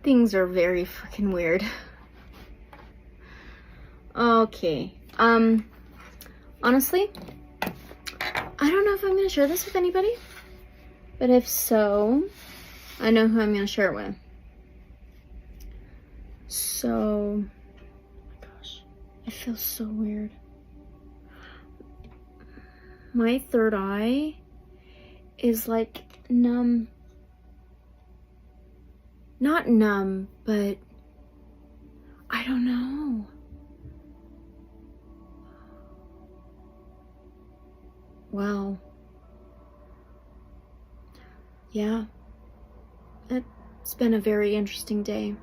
Things are very freaking weird. Okay. Honestly, I don't know if I'm going to share this with anybody. But if so, I know who I'm going to share it with. So, oh my gosh, it feels so weird. My third eye is like numb. Not numb, but I don't know. Wow. Yeah. It's been a very interesting day.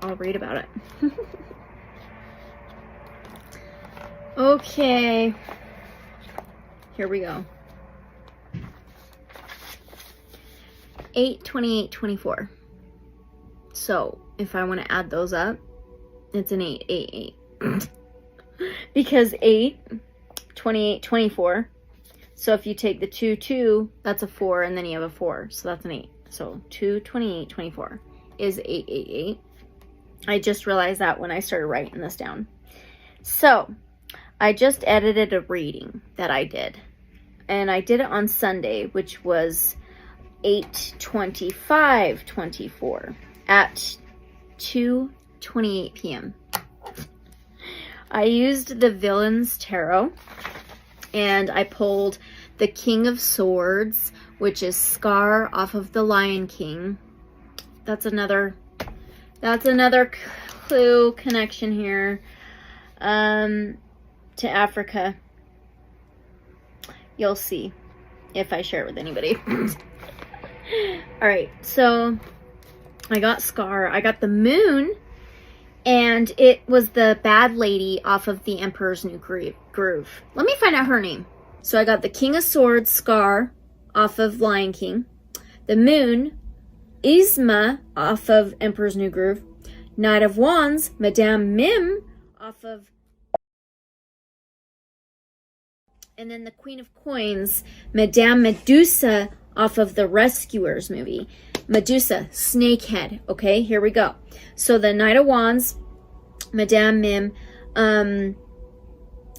I'll read about it. Okay. Here we go. 8/28/24. So if I want to add those up, it's an 8. Because 8/28/24. So if you take the 2, that's a 4, and then you have a 4. So that's an 8. So 2/28/24 is 888. I just realized that when I started writing this down. So I just edited a reading that I did. And I did it on Sunday, which was 8/25/24 at 2:28 p.m. I used the Villains Tarot, and I pulled the King of Swords, which is Scar off of the Lion King. That's another clue connection here to Africa. You'll see if I share it with anybody. All right, so I got Scar. I got the Moon, and it was the bad lady off of the Emperor's New Groove. Let me find out her name. So I got the King of Swords, Scar, off of Lion King. The Moon, Yzma, off of Emperor's New Groove. Knight of Wands, Madame Mim, off of... And then the Queen of Coins, Madame Medusa, off of the Rescuers movie. Medusa, snakehead. Okay, here we go. So the Knight of Wands, Madame Mim.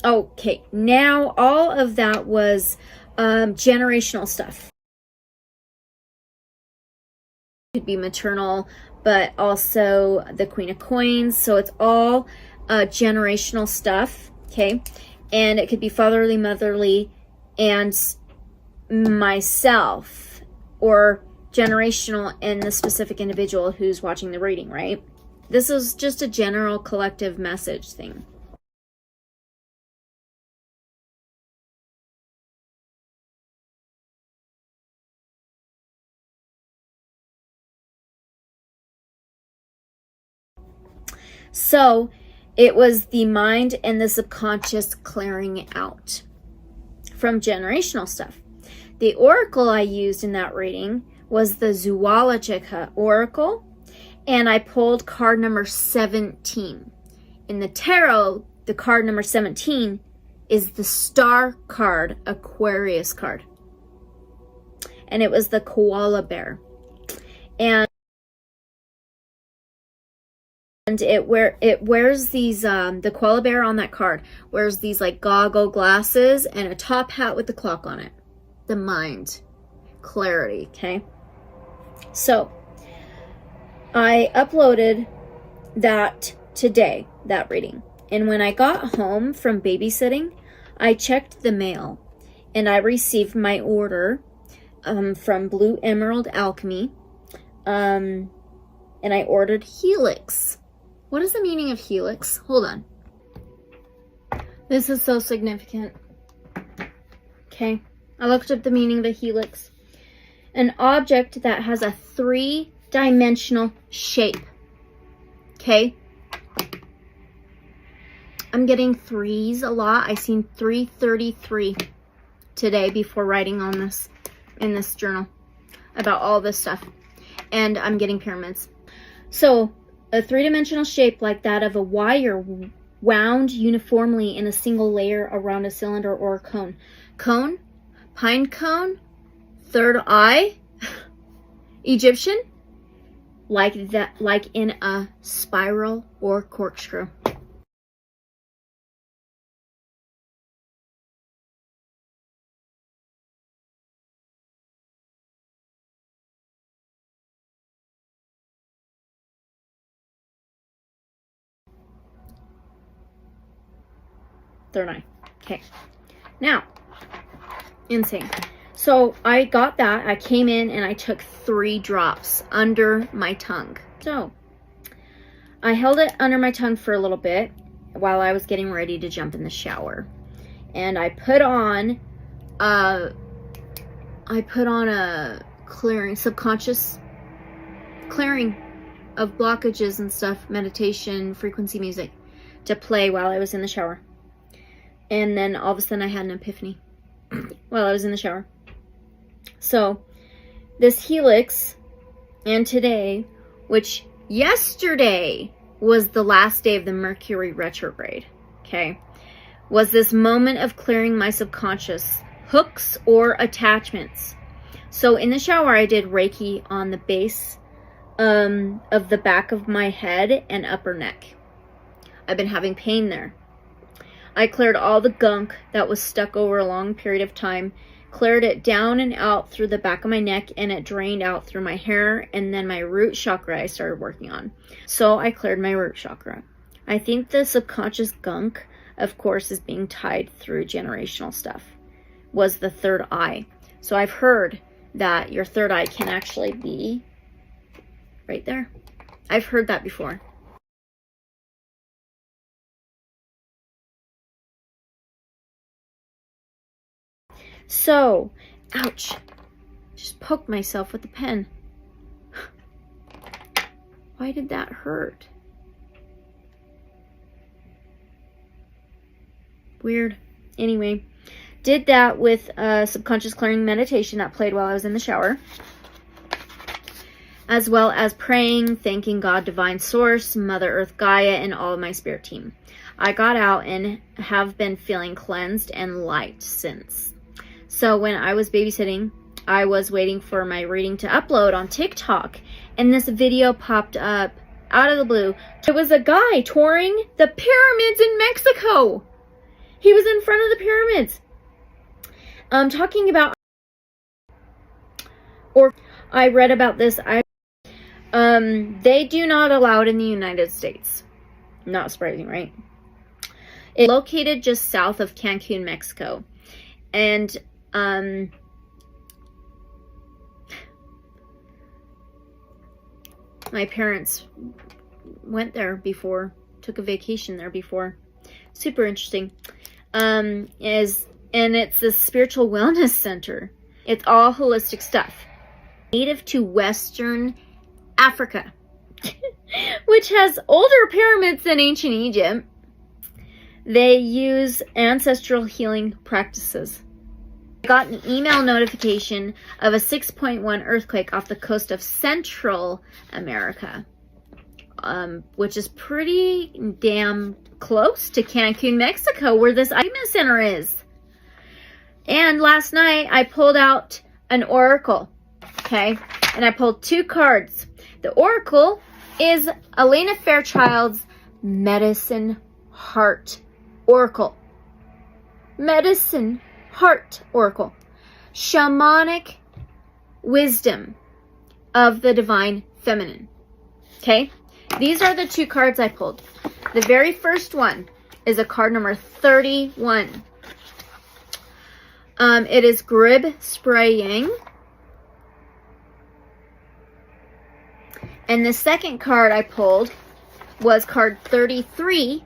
Okay, now all of that was generational stuff. It could be maternal, but also the Queen of Coins. So it's all generational stuff. Okay, and it could be fatherly, motherly, and myself, or generational and the specific individual who's watching the reading, right? This is just a general collective message thing. So it was the mind and the subconscious clearing out from generational stuff. The oracle I used in that reading was the Zoologica Oracle, and I pulled card number 17. In the tarot, the card number 17 is the Star card, Aquarius card. And it was the koala bear. And it wears these, the koala bear on that card wears these like goggle glasses and a top hat with the clock on it. The mind, clarity, okay? So I uploaded that today, that reading. And when I got home from babysitting, I checked the mail and I received my order from Blue Emerald Alchemy. And I ordered Helix. What is the meaning of Helix? Hold on. This is so significant. Okay. I looked up the meaning of a helix. An object that has a 3-dimensional shape. Okay. I'm getting 3s a lot. I seen 333 today before writing on this in this journal about all this stuff. And I'm getting pyramids. So a 3-dimensional shape like that of a wire wound uniformly in a single layer around a cylinder or a cone. Cone? Pine cone? Third eye? Egyptian? like that, like in a spiral or corkscrew. Third eye. Okay. Now, insane. So I got that. I came in and I took 3 drops under my tongue. So I held it under my tongue for a little bit while I was getting ready to jump in the shower. And I put on a clearing, subconscious clearing of blockages and stuff, meditation, frequency music to play while I was in the shower. And then all of a sudden I had an epiphany while I was in the shower. So this helix, and today, which yesterday was the last day of the Mercury retrograde, okay, was this moment of clearing my subconscious hooks or attachments. So in the shower, I did Reiki on the base of the back of my head and upper neck. I've been having pain there. I cleared all the gunk that was stuck over a long period of time, cleared it down and out through the back of my neck, and it drained out through my hair, and then my root chakra I started working on. So I cleared my root chakra. I think the subconscious gunk, of course, is being tied through generational stuff, was the third eye. So I've heard that your third eye can actually be right there. I've heard that before. So, ouch, just poked myself with the pen. Why did that hurt? Weird. Anyway, did that with a subconscious clearing meditation that played while I was in the shower, as well as praying, thanking God, Divine Source, Mother Earth, Gaia, and all of my spirit team. I got out and have been feeling cleansed and light since. So when I was babysitting, I was waiting for my reading to upload on TikTok, and this video popped up out of the blue. It was a guy touring the pyramids in Mexico. He was in front of the pyramids. Talking about, or I read about this. They do not allow it in the United States. Not surprising, right? It's located just south of Cancun, Mexico. And my parents went there before, took a vacation there before. Super interesting. And it's a spiritual wellness center. It's all holistic stuff. Native to Western Africa, which has older pyramids than ancient Egypt. They use ancestral healing practices. I got an email notification of a 6.1 earthquake off the coast of Central America, which is pretty damn close to Cancun, Mexico, where this IMA center is. And last night I pulled out an oracle, okay? And I pulled 2 cards. The oracle is Elena Fairchild's Medicine Heart Oracle. Medicine Heart Oracle. Shamanic wisdom of the divine feminine. Okay? These are the 2 cards I pulled. The very first one is a card number 31. It is Grib Spraying. And the second card I pulled was card 33.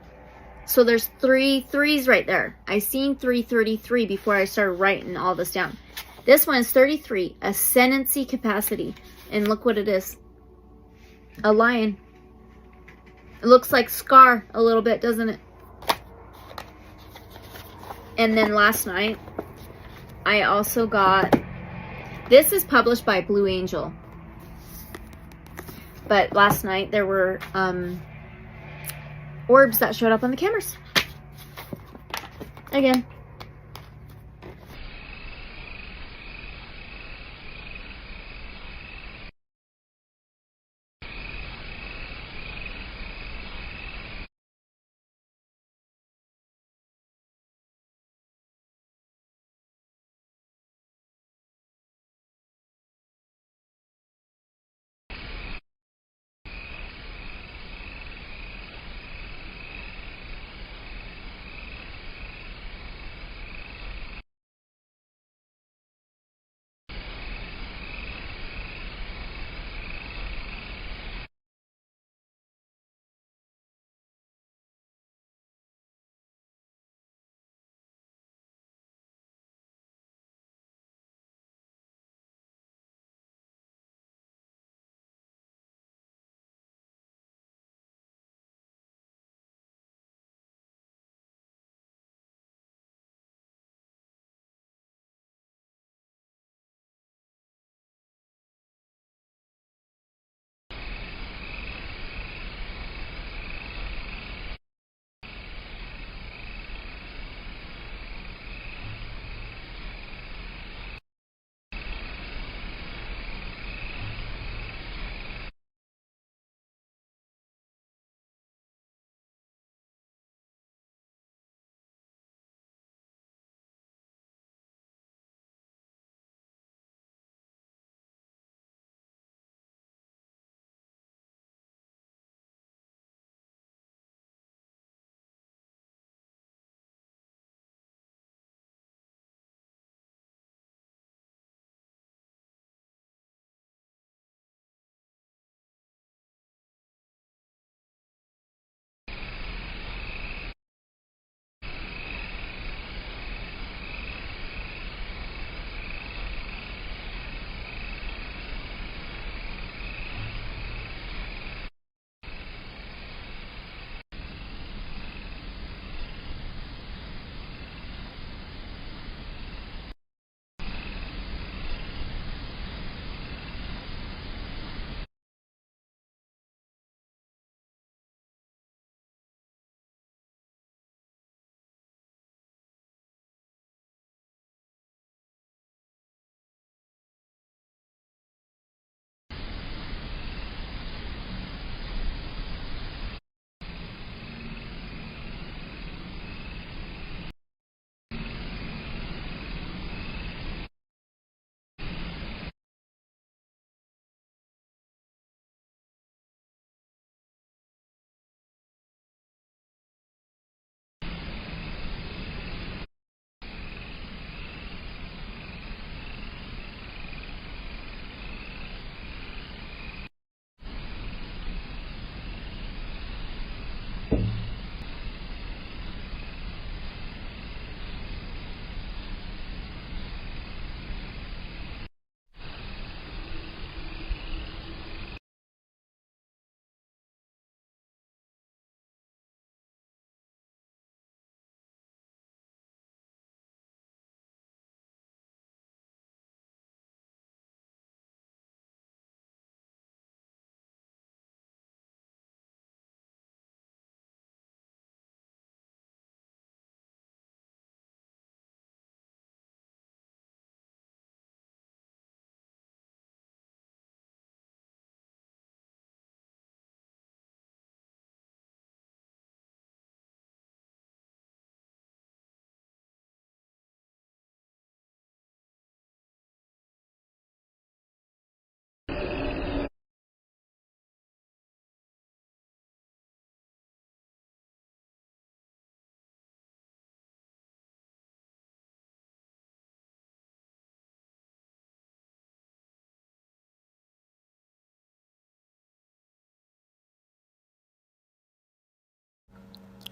So there's 3 threes right there. I seen 333 before I started writing all this down. This one is 33, Ascendancy Capacity. And look what it is. A lion. It looks like Scar a little bit, doesn't it? And then last night, I also got, this is published by Blue Angel. But last night there were orbs that showed up on the cameras. Again.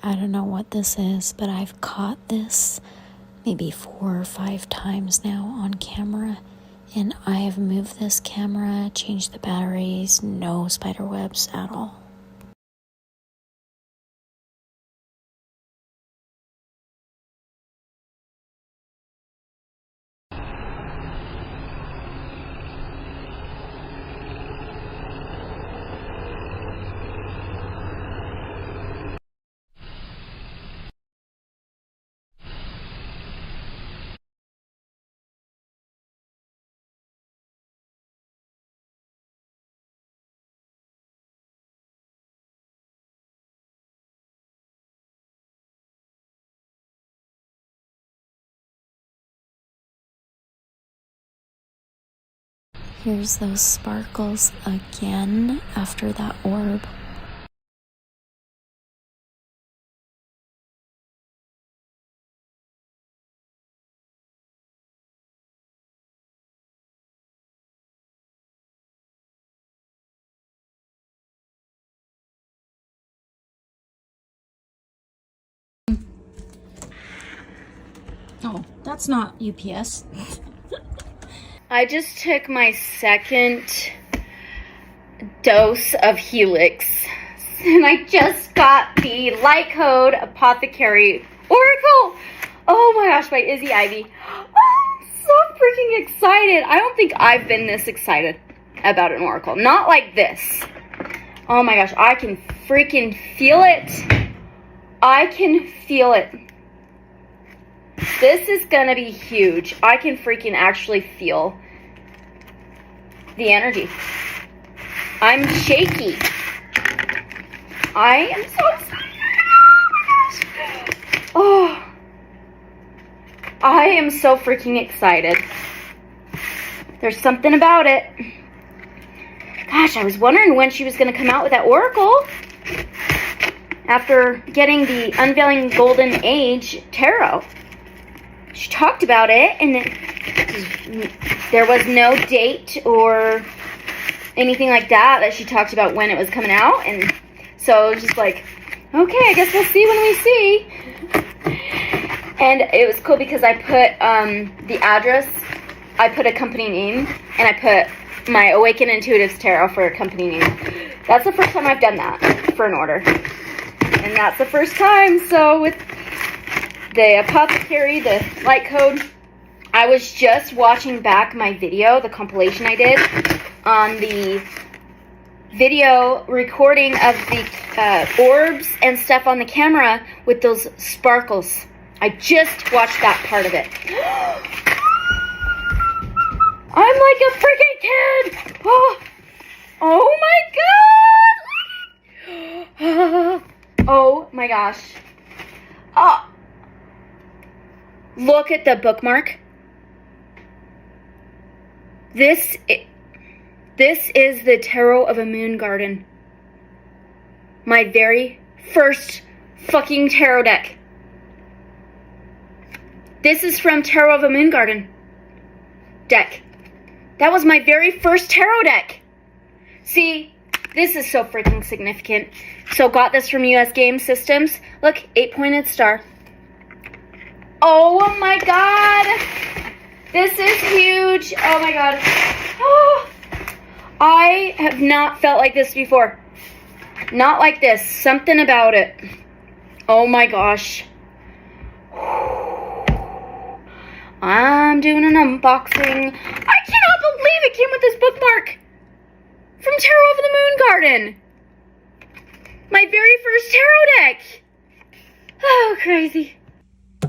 I don't know what this is, but I've caught this maybe 4 or 5 times now on camera. And I have moved this camera, changed the batteries, no spider webs at all. Here's those sparkles again after that orb. Oh, that's not UPS. I just took my second dose of Helix, and I just got the Light Code Apothecary Oracle. Oh my gosh, by Izzy Ivy. Oh, I'm so freaking excited. I don't think I've been this excited about an Oracle. Not like this. Oh my gosh, I can freaking feel it. I can feel it. This is gonna be huge. I can freaking actually feel the energy. I'm shaky. I am so excited. Oh my gosh. Oh, I am so freaking excited. There's something about it. Gosh, I was wondering when she was gonna come out with that Oracle. After getting the Unveiling Golden Age Tarot. She talked about it, and there was no date or anything like that she talked about when it was coming out, and so it was just like, okay, I guess we'll see when we see. And it was cool because I put the address, I put a company name, and I put my Awaken Intuitives Tarot for a company name. That's the first time I've done that for an order, and that's the first time. So with the Apothecary, the Light Code, I was just watching back my video, the compilation I did, on the video recording of the orbs and stuff on the camera with those sparkles. I just watched that part of it. I'm like a freaking kid! Oh my god! Oh my gosh. Oh. Look at the bookmark. This is the Tarot of a Moon Garden. My very first fucking tarot deck. This is from Tarot of a Moon Garden deck. That was my very first tarot deck. See, this is so freaking significant. So got this from US Game Systems. Look, 8-pointed star. Oh my god. This is huge. Oh my god. Oh, I have not felt like this before. Not like this. Something about it. Oh my gosh. I'm doing an unboxing. I cannot believe it came with this bookmark from Tarot of the Moon Garden. My very first tarot deck. Oh, crazy.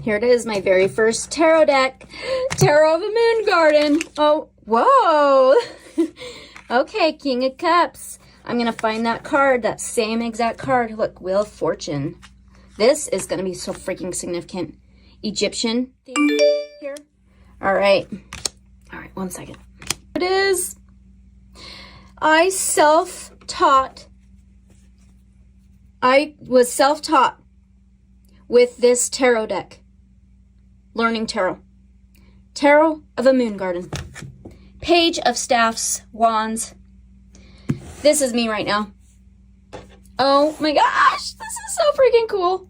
Here it is, my very first tarot deck. Tarot of the Moon Garden. Oh, whoa. Okay, King of Cups. I'm going to find that card, that same exact card. Look, Wheel of Fortune. This is going to be so freaking significant. Egyptian thing here. All right. All right, one second. It is. I was self-taught with this tarot deck. Learning tarot. Tarot of a Moon Garden. Page of Staffs, Wands. This is me right now. Oh my gosh, this is so freaking cool.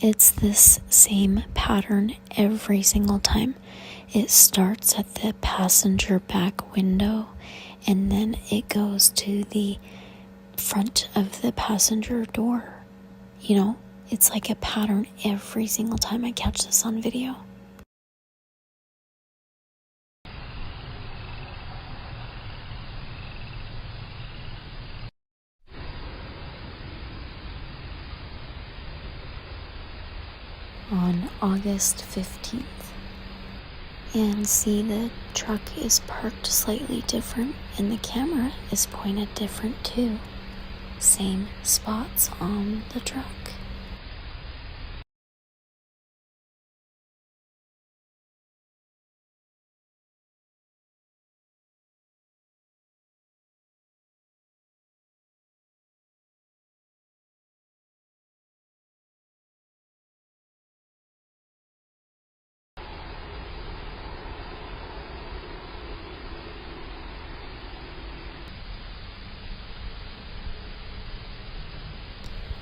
It's this same pattern every single time. It starts at the passenger back window and then it goes to the front of the passenger door. You know, it's like a pattern every single time I catch this on video. On August 15th. And see, the truck is parked slightly different and the camera is pointed different too. Same spots on the truck.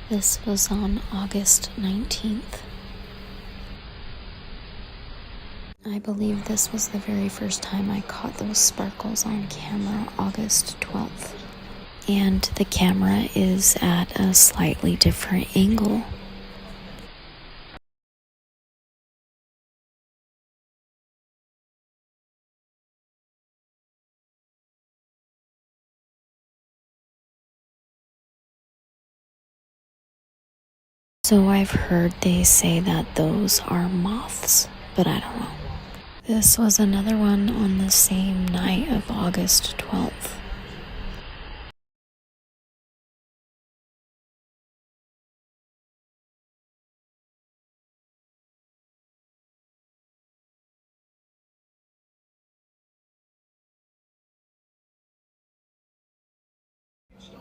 This was on August 19th. I believe this was the very first time I caught those sparkles on camera, August 12th. And the camera is at a slightly different angle. So I've heard they say that those are moths, but I don't know. This was another one on the same night of August 12th.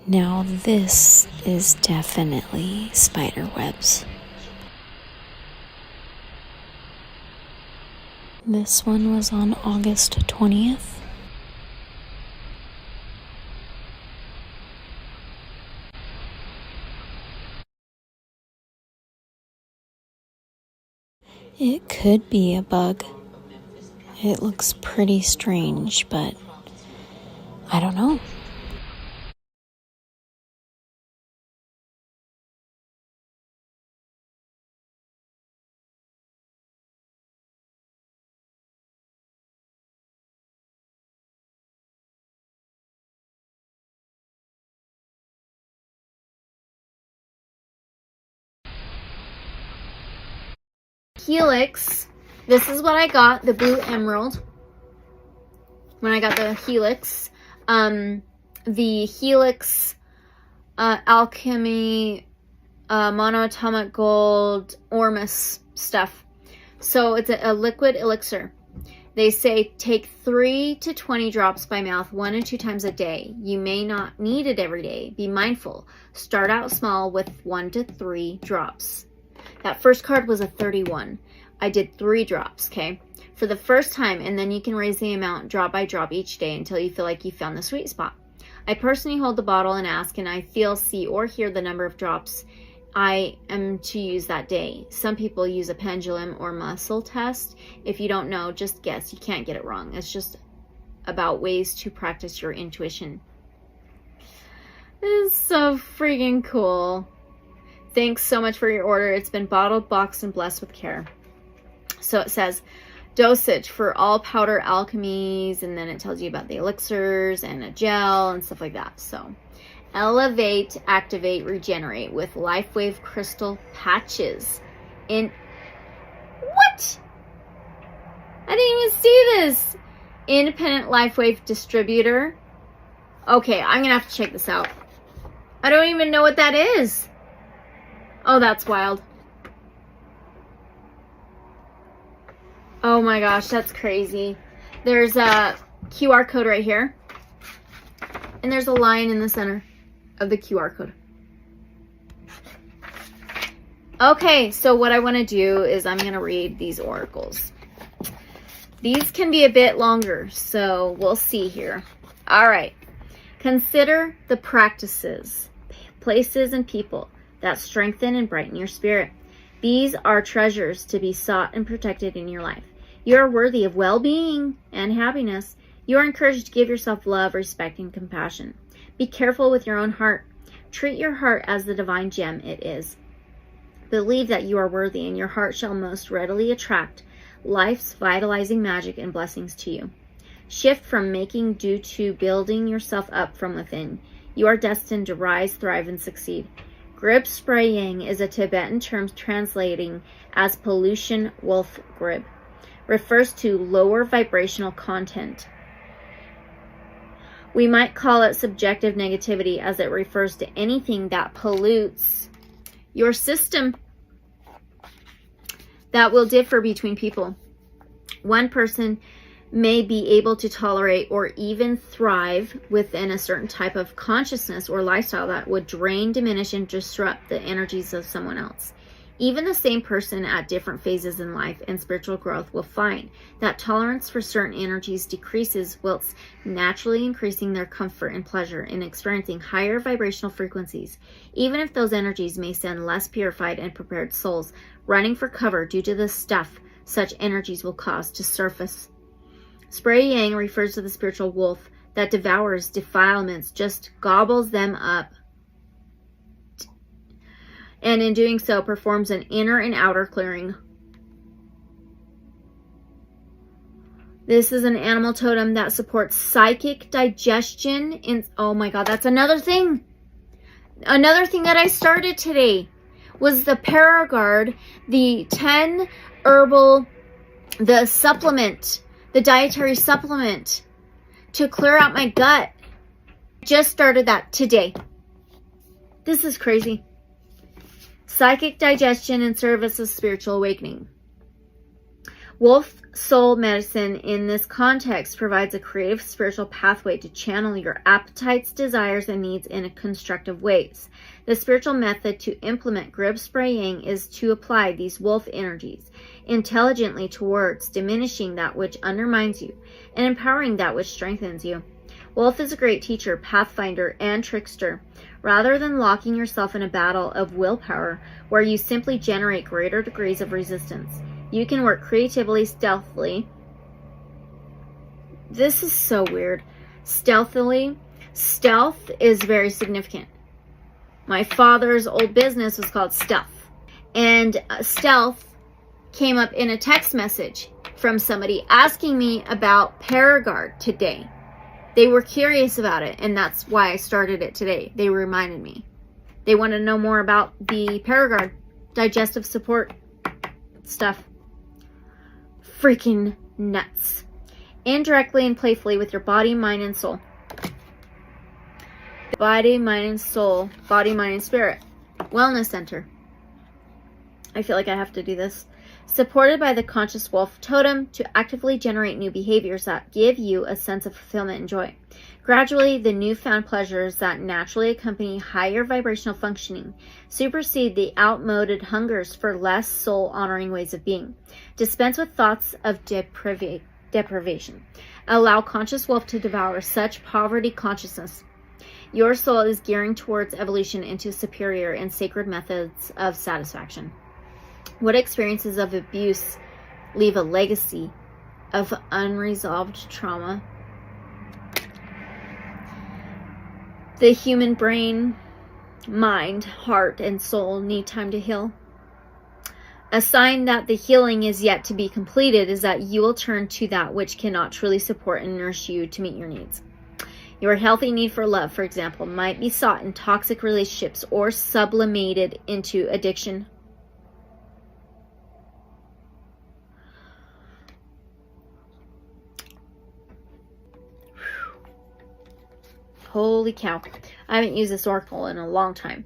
Now this is definitely spider webs. This one was on August 20th. It could be a bug. It looks pretty strange, but I don't know. Helix. This is what I got, the blue emerald. When I got the Helix. The Helix alchemy monoatomic gold Ormus stuff. So it's a liquid elixir. They say take 3 to 20 drops by mouth 1 to 2 times a day. You may not need it every day. Be mindful. Start out small with 1 to 3 drops. That first card was a 31. I did 3 drops, okay? For the first time, and then you can raise the amount drop by drop each day until you feel like you found the sweet spot. I personally hold the bottle and ask, and I feel, see, or hear the number of drops I am to use that day. Some people use a pendulum or muscle test. If you don't know, just guess. You can't get it wrong. It's just about ways to practice your intuition. This is so freaking cool. Thanks so much for your order. It's been bottled, boxed, and blessed with care. So it says, dosage for all powder alchemies, and then it tells you about the elixirs and a gel and stuff like that. So, elevate, activate, regenerate with LifeWave crystal patches. In what? I didn't even see this. Independent LifeWave distributor. Okay, I'm gonna have to check this out. I don't even know what that is. Oh, that's wild. Oh my gosh, that's crazy. There's a QR code right here. And there's a line in the center of the QR code. Okay, so what I want to do is I'm going to read these oracles. These can be a bit longer, so we'll see here. All right. Consider the practices, places, and people that strengthen and brighten your spirit. These are treasures to be sought and protected in your life. You are worthy of well-being and happiness. You are encouraged to give yourself love, respect, and compassion. Be careful with your own heart. Treat your heart as the divine gem it is. Believe that you are worthy, and your heart shall most readily attract life's vitalizing magic and blessings to you. Shift from making do to building yourself up from within. You are destined to rise, thrive, and succeed. Grib spray yang is a Tibetan term translating as pollution wolf grib. Refers to lower vibrational content. We might call it subjective negativity, as it refers to anything that pollutes your system. That will differ between people. One person may be able to tolerate or even thrive within a certain type of consciousness or lifestyle that would drain, diminish, and disrupt the energies of someone else. Even the same person at different phases in life and spiritual growth will find that tolerance for certain energies decreases, whilst naturally increasing their comfort and pleasure in experiencing higher vibrational frequencies, even if those energies may send less purified and prepared souls running for cover due to the stuff such energies will cause to surface. Spray yang refers to the spiritual wolf that devours defilements, just gobbles them up, and in doing so performs an inner and outer clearing. This is an animal totem that supports psychic digestion. Oh my God, that's another thing. Another thing that I started today was the Paragard, the 10 herbal, the supplement, the dietary supplement to clear out my gut. Just started that today. This is crazy. Psychic digestion in service of spiritual awakening. Wolf soul medicine in this context provides a creative spiritual pathway to channel your appetites, desires, and needs in constructive ways. The spiritual method to implement Grib Spray Yang is to apply these wolf energies intelligently towards diminishing that which undermines you and empowering that which strengthens you. Wolf is a great teacher, pathfinder, and trickster. Rather than locking yourself in a battle of willpower where you simply generate greater degrees of resistance, you can work creatively, stealthily. This is so weird. Stealthily. Stealth is very significant. My father's old business was called Stealth. And stealth came up in a text message from somebody asking me about Paragard today. They were curious about it, and that's why I started it today. They reminded me. They want to know more about the Paragard digestive support stuff. Freaking nuts. Indirectly and playfully with your body, mind, and soul. Body, mind, and soul. Body, mind, and spirit. Wellness center. I feel like I have to do this. Supported by the conscious wolf totem to actively generate new behaviors that give you a sense of fulfillment and joy. Gradually, the newfound pleasures that naturally accompany higher vibrational functioning supersede the outmoded hungers for less soul-honoring ways of being. Dispense with thoughts of deprivation. Allow conscious wolf to devour such poverty consciousness. Your soul is gearing towards evolution into superior and sacred methods of satisfaction. What experiences of abuse leave a legacy of unresolved trauma? The human brain, mind, heart, and soul need time to heal. A sign that the healing is yet to be completed is that you will turn to that which cannot truly support and nourish you to meet your needs. Your healthy need for love, for example, might be sought in toxic relationships or sublimated into addiction. Holy cow. I haven't used this oracle in a long time.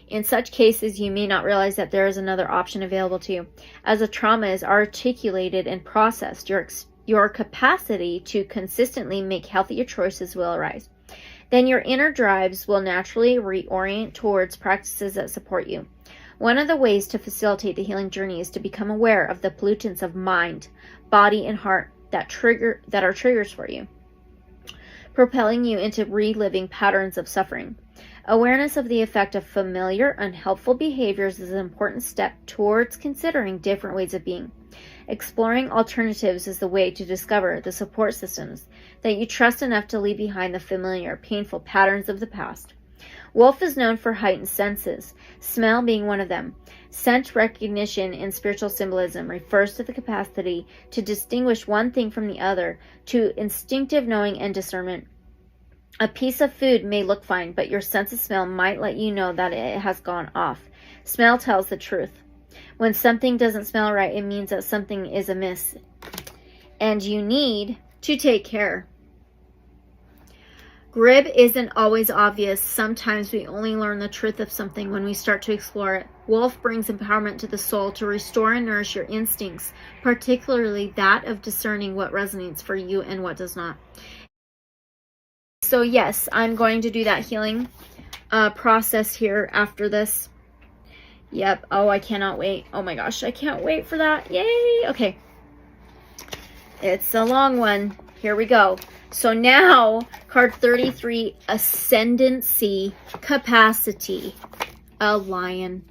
In such cases, you may not realize that there is another option available to you. As the trauma is articulated and processed, your capacity to consistently make healthier choices will arise. Then your inner drives will naturally reorient towards practices that support you. One of the ways to facilitate the healing journey is to become aware of the pollutants of mind, body, and heart that are triggers for you, propelling you into reliving patterns of suffering. Awareness of the effect of familiar, unhelpful behaviors is an important step towards considering different ways of being. Exploring alternatives is the way to discover the support systems that you trust enough to leave behind the familiar, painful patterns of the past. Wolf is known for heightened senses, smell being one of them. Scent recognition in spiritual symbolism refers to the capacity to distinguish one thing from the other, to instinctive knowing and discernment. A piece of food may look fine, but your sense of smell might let you know that it has gone off. Smell tells the truth. When something doesn't smell right, it means that something is amiss, and you need to take care. Grib isn't always obvious. Sometimes we only learn the truth of something when we start to explore it. Wolf brings empowerment to the soul to restore and nourish your instincts, particularly that of discerning what resonates for you and what does not. So yes, I'm going to do that healing process here after this. Yep. Oh, I cannot wait. Oh my gosh, I can't wait for that. Yay. Okay. It's a long one. Here we go. So now, card 33, Ascendancy Capacity. A lion.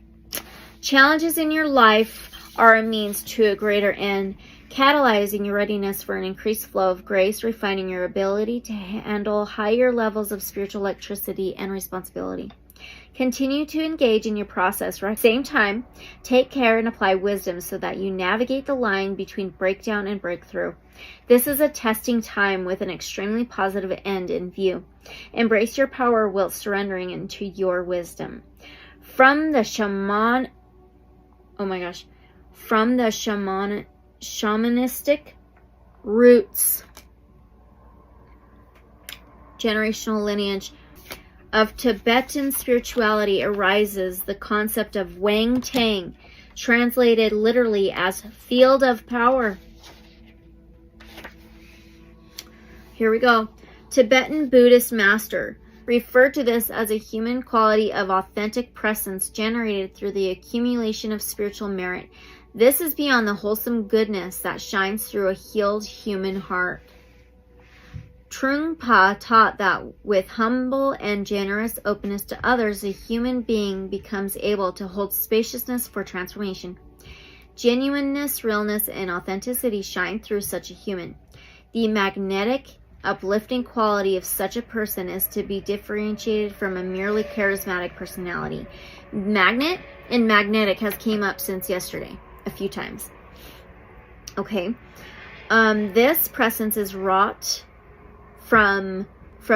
Challenges in your life are a means to a greater end, catalyzing your readiness for an increased flow of grace, refining your ability to handle higher levels of spiritual electricity and responsibility. Continue to engage in your process. At the same time, take care and apply wisdom so that you navigate the line between breakdown and breakthrough. This is a testing time with an extremely positive end in view. Embrace your power while surrendering into your wisdom. From the shamanistic roots, generational lineage of Tibetan spirituality arises the concept of Wang Tang, translated literally as field of power. Here we go. Tibetan Buddhist master referred to this as a human quality of authentic presence generated through the accumulation of spiritual merit. This is beyond the wholesome goodness that shines through a healed human heart. Trungpa taught that with humble and generous openness to others, a human being becomes able to hold spaciousness for transformation. Genuineness, realness, and authenticity shine through such a human. The magnetic, uplifting quality of such a person is to be differentiated from a merely charismatic personality. Magnet and magnetic has came up since yesterday a few times. Okay. This presence is wrought from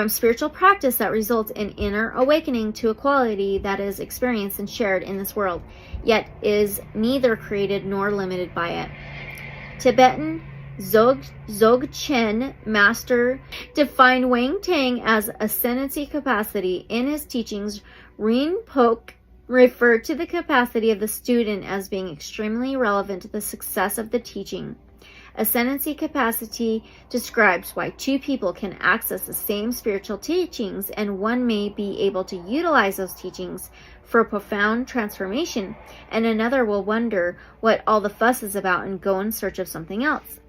spiritual practice that results in inner awakening to a quality that is experienced and shared in this world, yet is neither created nor limited by it. Tibetan Dzogchen master defined Wang Tang as ascendancy capacity. In his teachings, Rinpoche referred to the capacity of the student as being extremely relevant to the success of the teaching. Ascendancy capacity describes why two people can access the same spiritual teachings, and one may be able to utilize those teachings for profound transformation, and another will wonder what all the fuss is about and go in search of something else.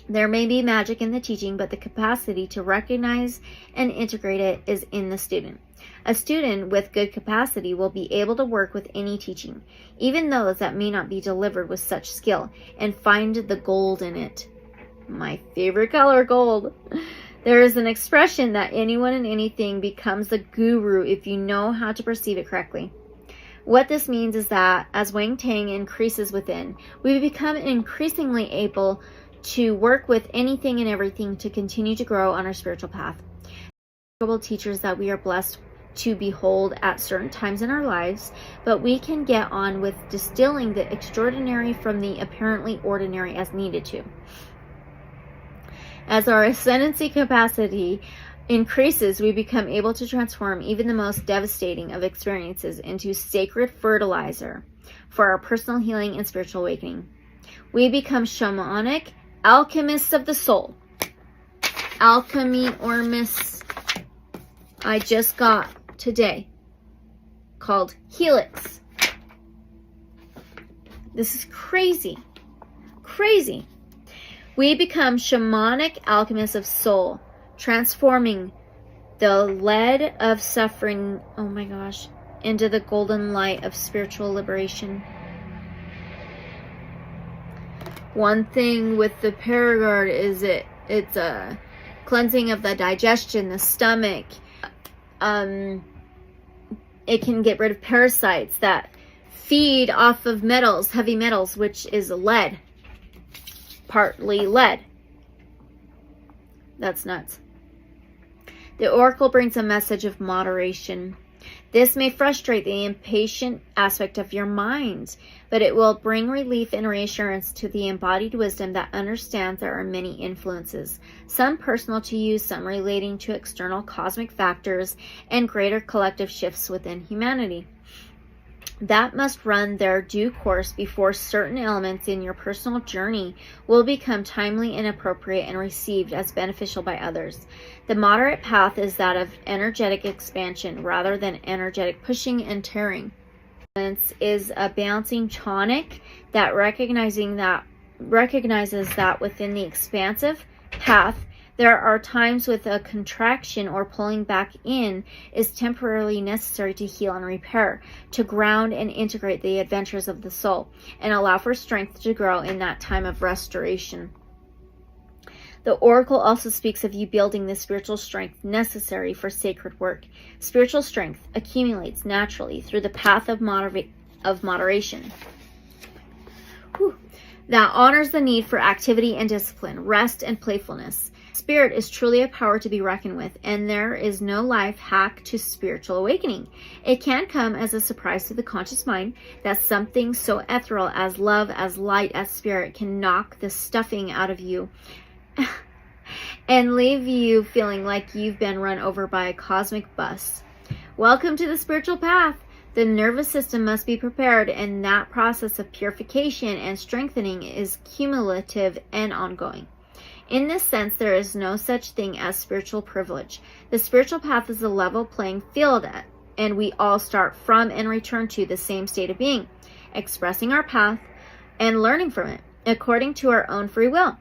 There may be magic in the teaching, but the capacity to recognize and integrate it is in the student. A student with good capacity will be able to work with any teaching, even those that may not be delivered with such skill, and find the gold in it. My favorite color, gold. There is an expression that anyone and anything becomes the guru if you know how to perceive it correctly. What this means is that as Wang Tang increases within, we become increasingly able to work with anything and everything to continue to grow on our spiritual path. Teachers that we are blessed to behold at certain times in our lives, but we can get on with distilling the extraordinary from the apparently ordinary as needed to. As our ascendancy capacity increases, we become able to transform even the most devastating of experiences into sacred fertilizer for our personal healing and spiritual awakening. We become shamanic alchemists of the soul. Alchemy or miss I just got today called Helix. This is crazy. Crazy. We become shamanic alchemists of soul, transforming the lead of suffering, oh my gosh, into the golden light of spiritual liberation. One thing with the Paragard is it's a cleansing of the digestion, the stomach. It can get rid of parasites that feed off of metals, heavy metals, which is lead. Partly lead. That's nuts. The oracle brings a message of moderation. This may frustrate the impatient aspect of your mind, but it will bring relief and reassurance to the embodied wisdom that understands there are many influences, some personal to you, some relating to external cosmic factors, and greater collective shifts within humanity, that must run their due course before certain elements in your personal journey will become timely and appropriate and received as beneficial by others. The moderate path is that of energetic expansion rather than energetic pushing and tearing. Is a balancing tonic that recognizes that within the expansive path there are times with a contraction or pulling back in is temporarily necessary to heal and repair, to ground and integrate the adventures of the soul, and allow for strength to grow in that time of restoration. The oracle also speaks of you building the spiritual strength necessary for sacred work. Spiritual strength accumulates naturally through the path of moderation. That honors the need for activity and discipline, rest and playfulness. Spirit is truly a power to be reckoned with, and there is no life hack to spiritual awakening. It can come as a surprise to the conscious mind that something so ethereal as love, as light, as spirit can knock the stuffing out of you and leave you feeling like you've been run over by a cosmic bus. Welcome to the spiritual path. The nervous system must be prepared, and that process of purification and strengthening is cumulative and ongoing. In this sense, there is no such thing as spiritual privilege. The spiritual path is a level playing field, and we all start from and return to the same state of being, expressing our path and learning from it according to our own free will.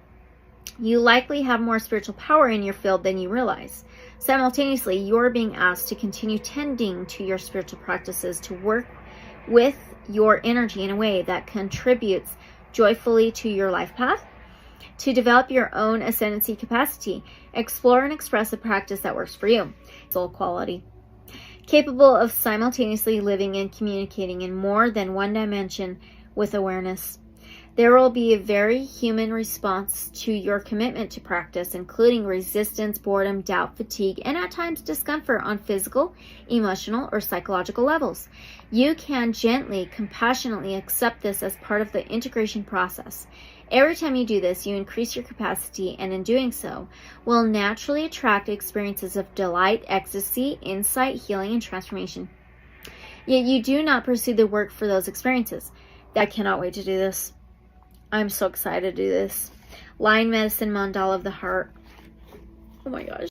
You likely have more spiritual power in your field than you realize. Simultaneously, you're being asked to continue tending to your spiritual practices, to work with your energy in a way that contributes joyfully to your life path, to develop your own ascendancy capacity, explore and express a practice that works for you. Soul quality. Capable of simultaneously living and communicating in more than one dimension with awareness. There will be a very human response to your commitment to practice, including resistance, boredom, doubt, fatigue, and at times discomfort on physical, emotional, or psychological levels. You can gently, compassionately accept this as part of the integration process. Every time you do this, you increase your capacity, and in doing so, will naturally attract experiences of delight, ecstasy, insight, healing, and transformation. Yet you do not pursue the work for those experiences. I cannot wait to do this. I'm so excited to do this. Line Medicine Mandala of the Heart. Oh my gosh.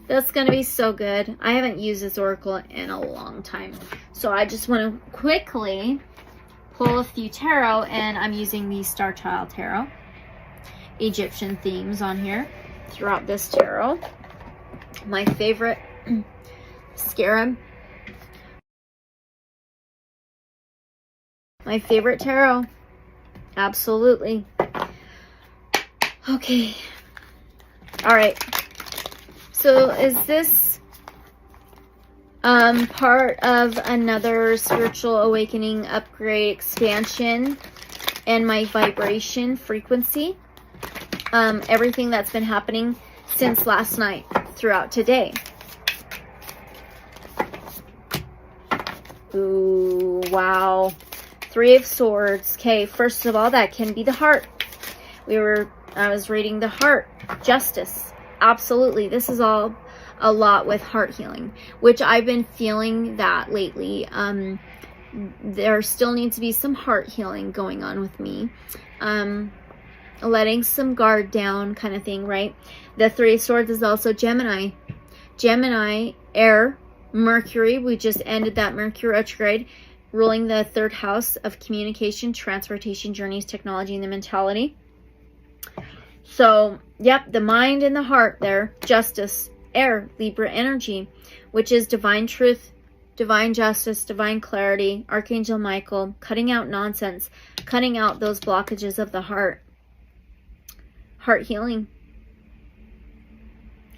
That's going to be so good. I haven't used this oracle in a long time. So I just want to quickly pull a few tarot, and I'm using the Star Child Tarot. Egyptian themes on here throughout this tarot. My favorite scarab. My favorite tarot. Absolutely. Okay. Alright. So is this part of another spiritual awakening, upgrade, expansion, and my vibration frequency? Everything that's been happening since last night throughout today. Ooh, wow. Three of Swords. Okay, first of all, that can be the heart. I was reading the heart. Justice. Absolutely. This is all a lot with heart healing, which I've been feeling that lately. There still needs to be some heart healing going on with me. Letting some guard down kind of thing, right? The Three of Swords is also Gemini. Gemini, air, Mercury. We just ended that Mercury retrograde, ruling the third house of communication, transportation, journeys, technology, and the mentality. So, yep, the mind and the heart there. Justice, air, Libra energy, which is divine truth, divine justice, divine clarity. Archangel Michael, cutting out nonsense, cutting out those blockages of the heart. Heart healing.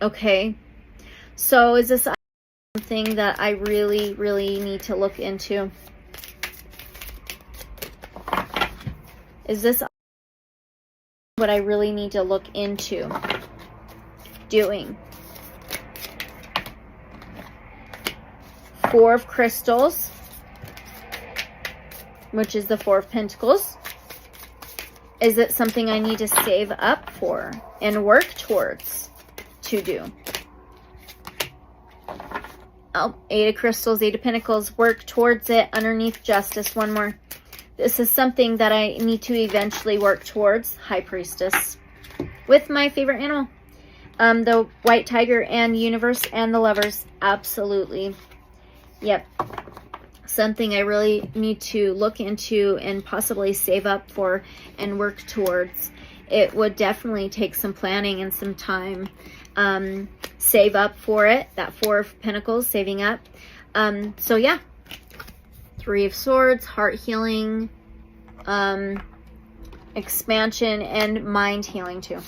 Okay. So is this something that I really, really need to look into? Is this what I really need to look into doing? Four of Crystals, which is the Four of Pentacles. Is it something I need to save up for and work towards to do? Oh, Eight of Crystals, Eight of Pentacles, work towards it. Underneath Justice, one more. This is something that I need to eventually work towards. High Priestess. With my favorite animal. The White Tiger and Universe and the Lovers. Absolutely. Yep. Something I really need to look into and possibly save up for and work towards. It would definitely take some planning and some time. Save up for it. That Four of Pentacles, saving up. So yeah. Three of Swords, heart healing, expansion, and mind healing too.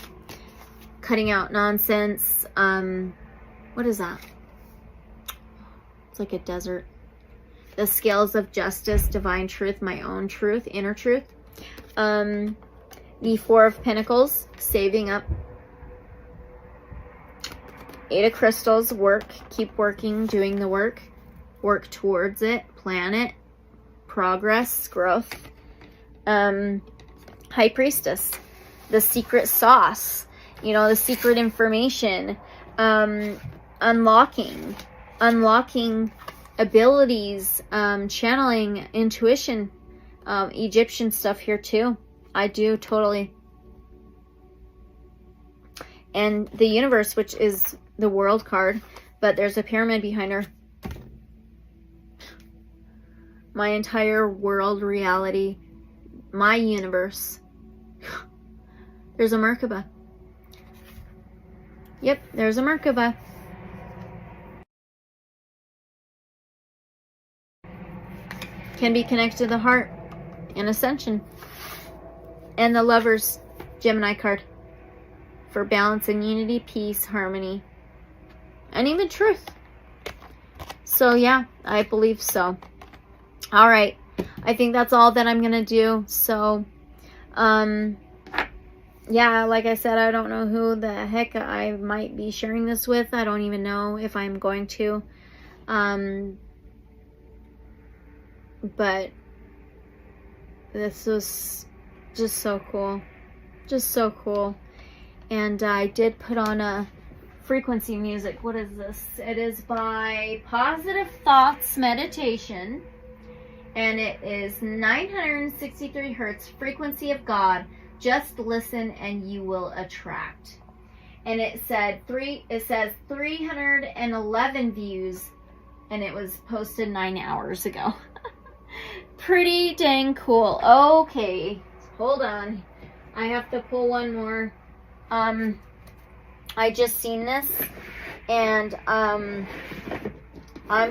Cutting out nonsense. What is that? It's like a desert. The Scales of Justice, divine truth, my own truth, inner truth. The Four of Pentacles, saving up. Eight of Crystals, work, keep working, doing the work. Work towards it, plan it. Progress, growth. High Priestess, the secret sauce, you know, the secret information, unlocking abilities, channeling, intuition, Egyptian stuff here too. I do totally. And the Universe, which is the World card, but there's a pyramid behind her. My entire world, reality, my universe. There's a Merkaba. Yep, there's a Merkaba. Can be connected to the heart and ascension. And the Lovers, Gemini card. For balance and unity, peace, harmony, and even truth. So yeah, I believe so. All right, I think that's all that I'm going to do. So, yeah, like I said, I don't know who the heck I might be sharing this with. I don't even know if I'm going to. But this was just so cool. Just so cool. And I did put on a frequency music. What is this? It is by Positive Thoughts Meditation. And it is 963 hertz, frequency of God. Just listen and you will attract. And it says 311 views, and it was posted 9 hours ago. Pretty dang cool. Okay, hold on. I have to pull one more. I just seen this, and I'm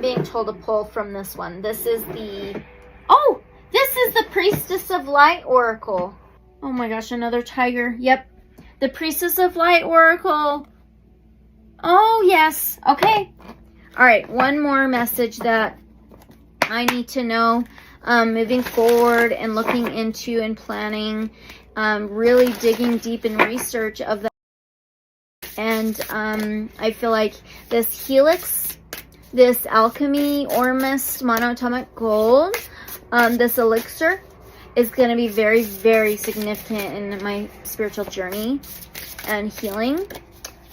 being told to pull from this one. This is the... Oh! This is the Priestess of Light Oracle. Oh my gosh, another tiger. Yep. The Priestess of Light Oracle. Oh, yes. Okay. Alright, one more message that I need to know. Moving forward and looking into and planning. Really digging deep in research of that. And I feel like this helix, this alchemy, ormust, monoatomic gold, this elixir is going to be very, very significant in my spiritual journey and healing.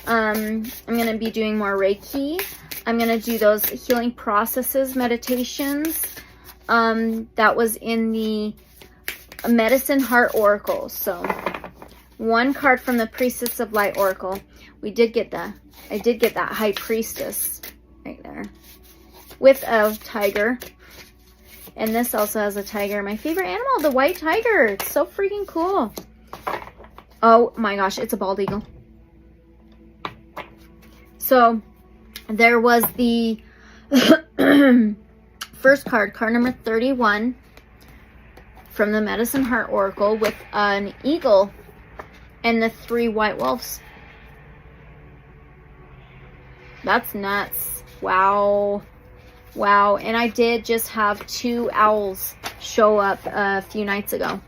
I'm going to be doing more Reiki. I'm going to do those healing processes, meditations. That was in the Medicine Heart Oracle. So one card from the Priestess of Light Oracle. We did get that. I did get that High Priestess right there with a tiger. And this also has a tiger. My favorite animal, the white tiger. It's so freaking cool. Oh my gosh, it's a bald eagle. So there was the first card number 31 from the Medicine Heart Oracle with an eagle and the 3 white wolves. That's nuts. Wow. Wow. And I did just have 2 owls show up a few nights ago.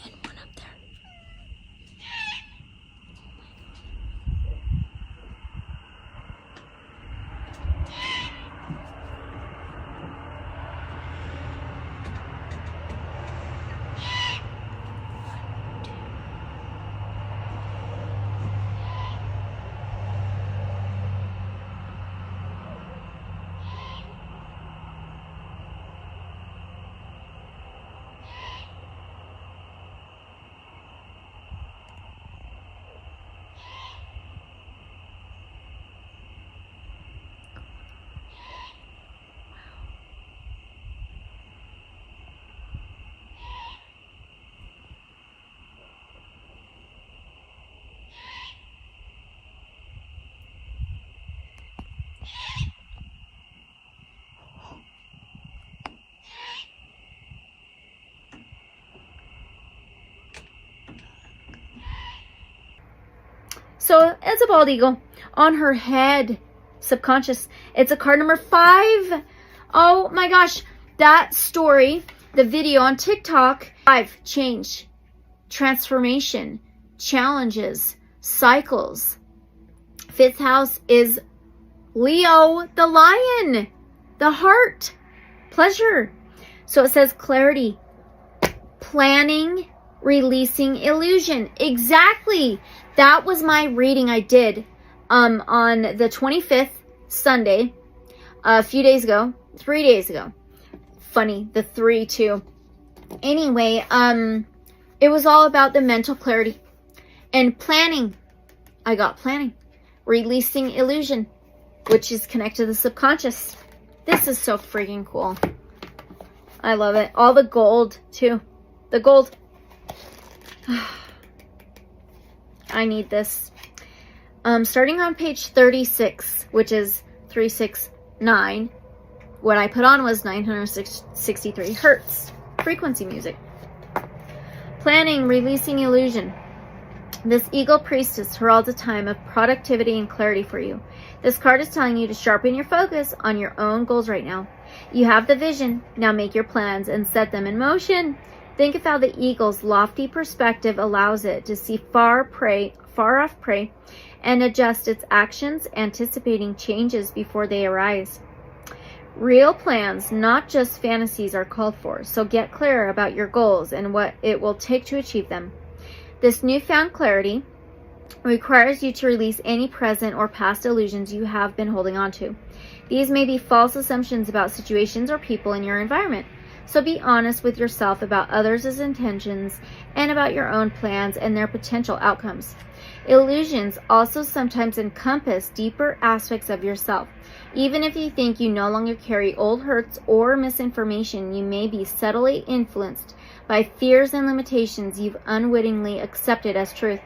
And one up there. So it's a bald eagle on her head, subconscious. It's a card number 5. Oh my gosh, that story, the video on TikTok, 5, change, transformation, challenges, cycles. 5th house is Leo, the lion, the heart, pleasure. So it says clarity, planning, releasing illusion. Exactly. That was my reading I did on the 25th, Sunday, a few days ago, 3 days ago. Funny, the 3 too. Anyway, it was all about the mental clarity and planning. I got planning, releasing illusion, which is connected to the subconscious. This is so freaking cool. I love it. All the gold too. The gold. I need this. Starting on page 36, which is 369, what I put on was 963 hertz frequency music. Planning, releasing illusion. This eagle priestess heralds a time of productivity and clarity for you. This card is telling you to sharpen your focus on your own goals right now. You have the vision. Now make your plans and set them in motion. Think of how the eagle's lofty perspective allows it to see far off prey, and adjust its actions, anticipating changes before they arise. Real plans, not just fantasies, are called for, so get clear about your goals and what it will take to achieve them. This newfound clarity requires you to release any present or past illusions you have been holding on to. These may be false assumptions about situations or people in your environment. So be honest with yourself about others' intentions and about your own plans and their potential outcomes. Illusions also sometimes encompass deeper aspects of yourself. Even if you think you no longer carry old hurts or misinformation, you may be subtly influenced by fears and limitations you've unwittingly accepted as truth.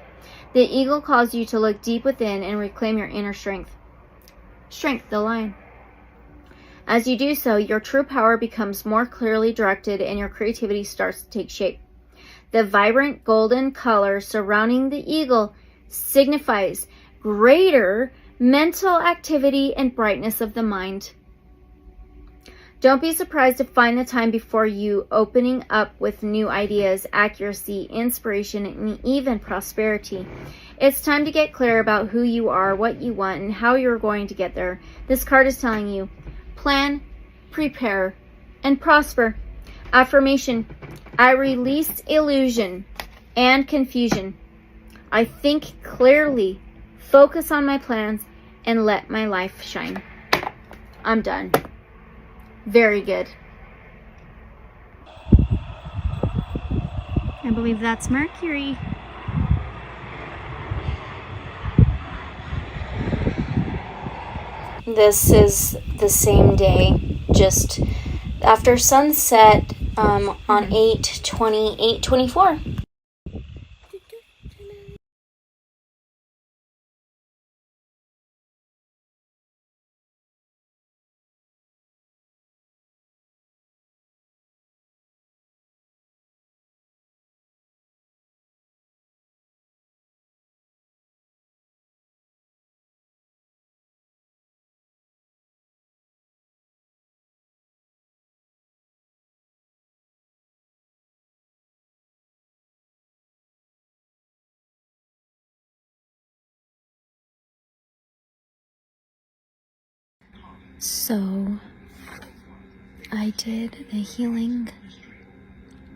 The eagle calls you to look deep within and reclaim your inner strength. Strength, the lion. As you do so, your true power becomes more clearly directed and your creativity starts to take shape. The vibrant golden color surrounding the eagle signifies greater mental activity and brightness of the mind. Don't be surprised to find the time before you opening up with new ideas, accuracy, inspiration, and even prosperity. It's time to get clear about who you are, what you want, and how you're going to get there. This card is telling you, plan, prepare, and prosper. Affirmation, I release illusion and confusion. I think clearly, focus on my plans, and let my life shine. I'm done. Very good. I believe that's Mercury. This is the same day, just after sunset. on 8/20/8/24. So I did the healing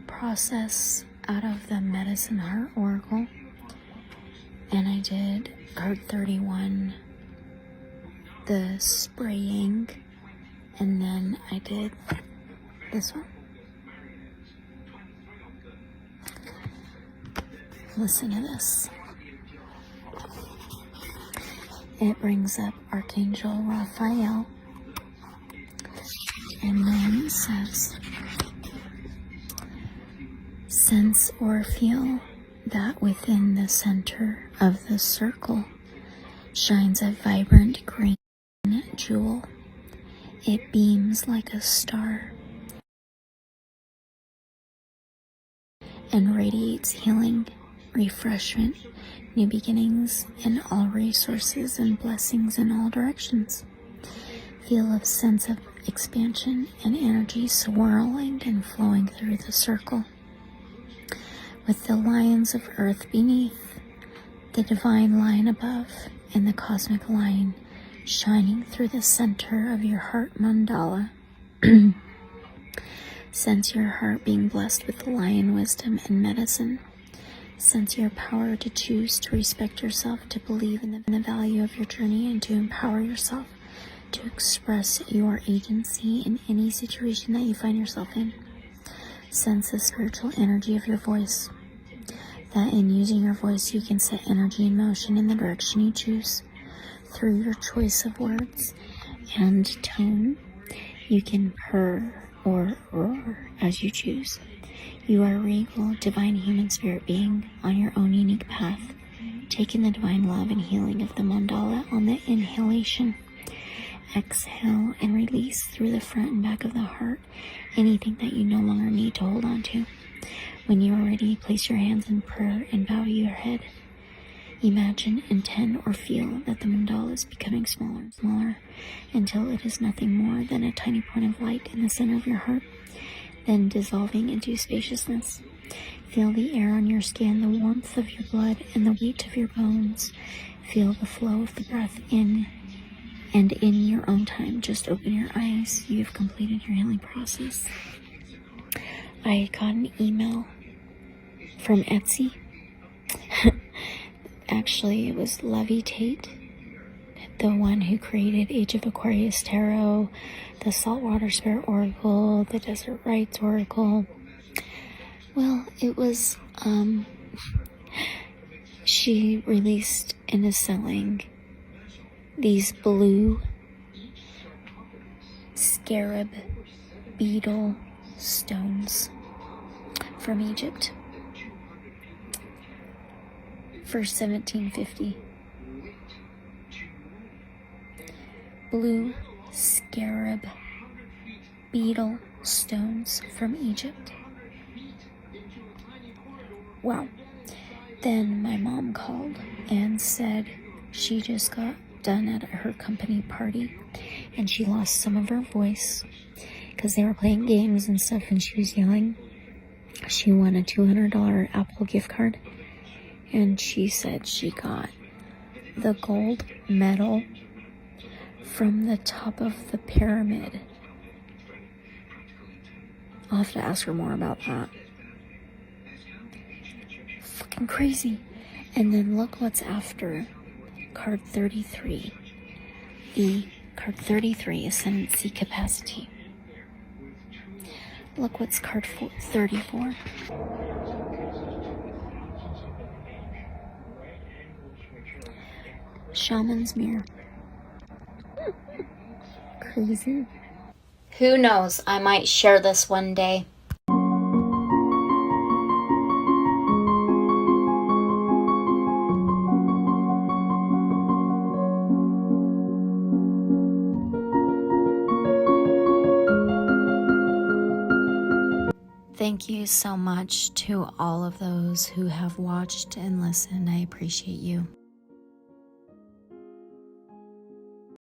process out of the Medicine Heart Oracle, and I did card 31, the spraying, and then I did this one. Listen to this. It brings up Archangel Raphael, and then it says, sense or feel that within the center of the circle shines a vibrant green jewel. It beams like a star and radiates healing, refreshment, new beginnings, and all resources and blessings in all directions. Feel a sense of expansion and energy swirling and flowing through the circle. With the lions of earth beneath, the divine line above, and the cosmic line shining through the center of your heart mandala. Sense your heart being blessed with lion wisdom and medicine. Sense your power to choose to respect yourself, to believe in the value of your journey, and to empower yourself to express your agency in any situation that you find yourself in. Sense the spiritual energy of your voice, that in using your voice you can set energy in motion in the direction you choose. Through your choice of words and tone, you can purr or roar as you choose. You are a regal, divine human spirit being on your own unique path. Take in the divine love and healing of the mandala on the inhalation. Exhale and release through the front and back of the heart anything that you no longer need to hold on to. When you are ready, place your hands in prayer and bow your head. Imagine, intend, or feel that the mandala is becoming smaller and smaller until it is nothing more than a tiny point of light in the center of your heart, then dissolving into spaciousness. Feel the air on your skin, the warmth of your blood, and the weight of your bones. Feel the flow of the breath in, and in your own time, just open your eyes. You have completed your healing process. I got an email from Etsy. Actually, it was Levy Tate, the one who created Age of Aquarius Tarot, the Saltwater Spirit Oracle, the Desert Rites Oracle. Well, it was, she released and is selling these blue scarab beetle stones from Egypt for $17.50. Blue scarab beetle stones from Egypt. Wow. Then my mom called and said she just got done at her company party and she lost some of her voice because they were playing games and stuff, and she was yelling. She won a $200 Apple gift card, and she said she got the gold medal from the top of the pyramid. I'll have to ask her more about that. Fucking crazy. And then look what's after card 33. The card 33, Ascendancy Capacity. Look what's card 34. Shaman's Mirror. Crazy. Who knows? I might share this one day. Thank you so much to all of those who have watched and listened. I appreciate you.